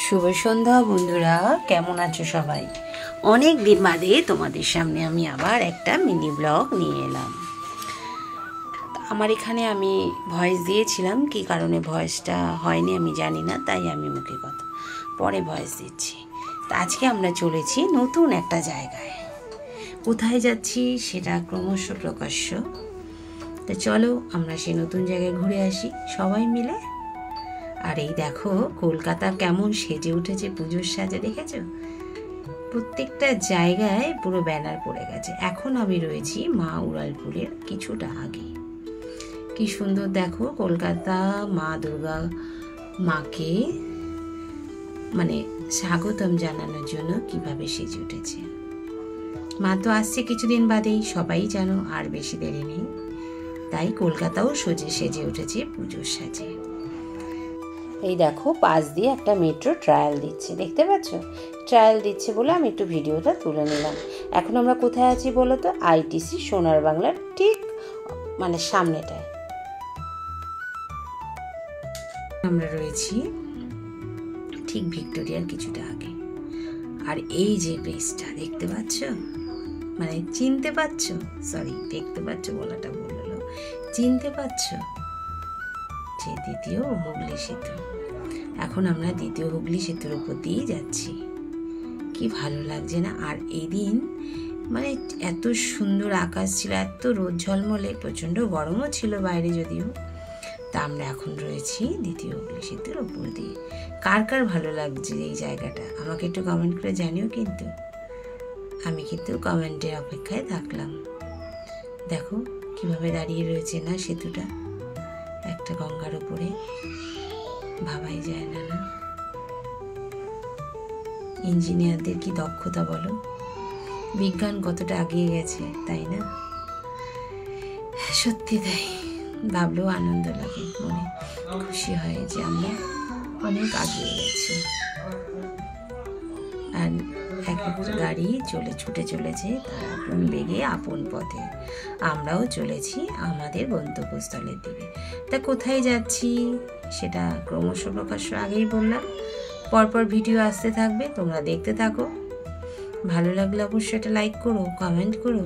শুভ সন্ধ্যা বন্ধুরা, কেমন আছো সবাই? অনেক দিন বাদে তোমাদের সামনে আমি আবার একটা মিনি ব্লগ নিয়ে এলাম। আমার এখানে আমি ভয়েস দিয়েছিলাম, কি কারণে ভয়েসটা হয়নি আমি জানি না, তাই আমি মুখে কথা পরে ভয়েস দিচ্ছি। তা আজকে আমরা চলেছি নতুন একটা জায়গায়। কোথায় যাচ্ছি সেটা ক্রমশ প্রকাশ্য। তো চলো আমরা সেই নতুন জায়গায় ঘুরে আসি সবাই মিলে। আর এই দেখো কলকাতা কেমন সেজে উঠেছে পুজোর সাজে, দেখেছো? প্রত্যেকটা জায়গায় পুরো ব্যানার পড়ে গেছে। এখন আমি রয়েছি মা উড়ালপুরের কিছুটা আগে। কি সুন্দর দেখো, কলকাতা মা দুর্গা মাকে মানে স্বাগতম জানানোর জন্য কিভাবে সেজে উঠেছে। মা তো আসছে কিছুদিন বাদেই, সবাই জানো, আর বেশি দেরি নেই। তাই কলকাতাও সেজে উঠেছে পুজোর সাজে। এই দেখো পাশ দিয়ে একটা মেট্রো ট্রায়াল দিচ্ছে, দেখতে পাচ্ছ? ট্রায়াল দিচ্ছে বলে আমি একটু ভিডিওটা তুলে নিলাম। এখন আমরা কোথায় আছি বলো তো? আইটিসি সোনার বাংলার ঠিক মানে সামনেটায় আমরা রয়েছি, ঠিক ভিক্টোরিয়ার কিছুটা আগে। আর এই যে ব্রিজটা দেখতে পাচ্ছ, মানে চিনতে পারছো? সরি, দেখতে পাচ্ছ বলাটা ভুল হলো, চিনতে পারছো? যে দ্বিতীয় হুগলি সেতু। এখন আমরা দ্বিতীয় হুগলি সেতুর উপর দিয়ে যাচ্ছি। কি ভালো লাগছে না? আর এই দিন মানে এত সুন্দর আকাশ ছিল, এত রোদ ঝলমলে, প্রচণ্ড গরমও ছিল বাইরে যদিও। তা আমরা এখন রয়েছি দ্বিতীয় হুগলি সেতুর উপর দিয়ে। কার কার ভালো লাগছে এই জায়গাটা আমাকে একটু কমেন্ট করে জানিও কিন্তু। আমি কিন্তু কমেন্টের অপেক্ষায় থাকলাম। দেখো কিভাবে দাঁড়িয়ে রয়েছে না সেতুটা একটা গঙ্গার উপরে, ভাবাই যায় না। না, ইঞ্জিনিয়ারদের কি দক্ষতা বলো, বিজ্ঞান কতটা এগিয়ে গেছে, তাই না? সত্যি তাই, ভাবলেও আনন্দ লাগে, মনে খুশি হয় যে আমরা অনেক এগিয়ে গেছি। আর এক একটা গাড়ি ছুটে চলেছে তার আপন বেগে আপন পথে। আমরাও চলেছি আমাদের গন্তব্যস্থলের দিকে। তা কোথায় যাচ্ছি সেটা ক্রমশ প্রকাশ্য, আগেই বললাম। পরপর ভিডিও আসতে থাকবে, তোমরা দেখতে থাকো। ভালো লাগলে অবশ্যই এটা লাইক করো, কমেন্ট করো,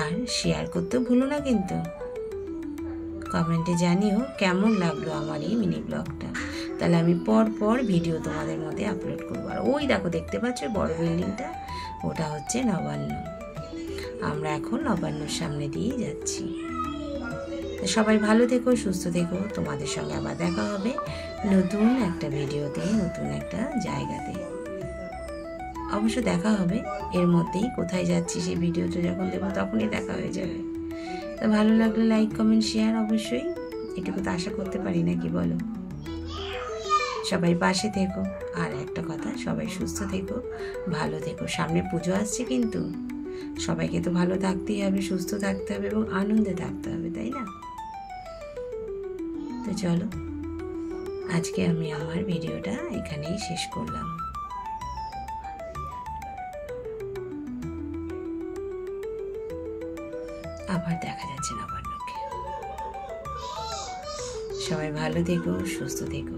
আর শেয়ার করতেও ভুলো না কিন্তু। কমেন্টে জানিও কেমন লাগলো আমার এই মিনি ব্লগটা, তাহলে আমি পর ভিডিও তোমাদের মধ্যে আপলোড করবো। আর ওই দেখো দেখতে পাচ্ছ বড় বিল্ডিংটা, ওটা হচ্ছে নবান্ন। আমরা এখন নবান্নর সামনে দিয়ে যাচ্ছি। সবাই ভালো থেকো, সুস্থ থেকো। তোমাদের সঙ্গে আবার দেখা হবে নতুন একটা ভিডিওতে, নতুন একটা জায়গাতে। অবশ্য দেখা হবে এর মধ্যেই, কোথায় যাচ্ছি সেই ভিডিওটা যখন দেবো তখনই দেখা হয়ে যাবে। তা ভালো লাগলে লাইক কমেন্ট শেয়ার অবশ্যই, এটুকু তো আশা করতে পারি নাকি বলো? সবাই পাশে থেকো। আর একটা কথা, সবাই সুস্থ থেকো, ভালো থেকো। সামনে পুজো আসছে কিন্তু, সবাইকে তো ভালো থাকতেই হবে, সুস্থ থাকতে হবে এবং আনন্দে থাকতে হবে, তাই না? তো চলো আজকে আমি আমার ভিডিওটা এখানেই শেষ করলাম। আবার দেখা যাচ্ছে নবান্নকে। সবাই ভালো থেকো, সুস্থ থেকো।